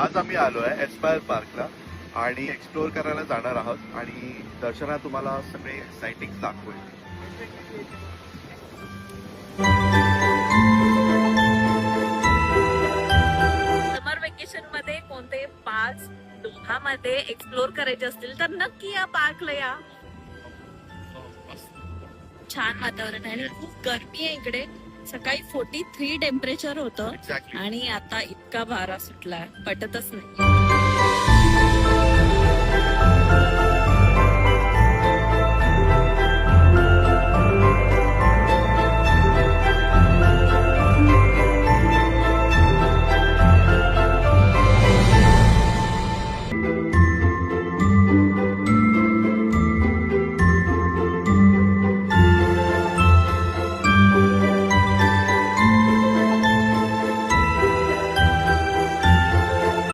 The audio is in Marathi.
आज आम्ही आलोय एस्पायर पार्कला आणि एक्सप्लोर करायला जाणार आहोत आणि दर्शना तुम्हाला सगळे साइटिंग दाखवेल. समर वेकेशन मध्ये कोणते पार्क दोहामध्ये एक्सप्लोर करायचे असतील तर नक्की या पार्कला या. छान वातावरण आहे आणि खूप गरमी आहे इकडे. सकाळी 43 टेम्परेचर होतं एक्झॅक्टली. आणि आता इतका वारा सुटला पटतच नाही.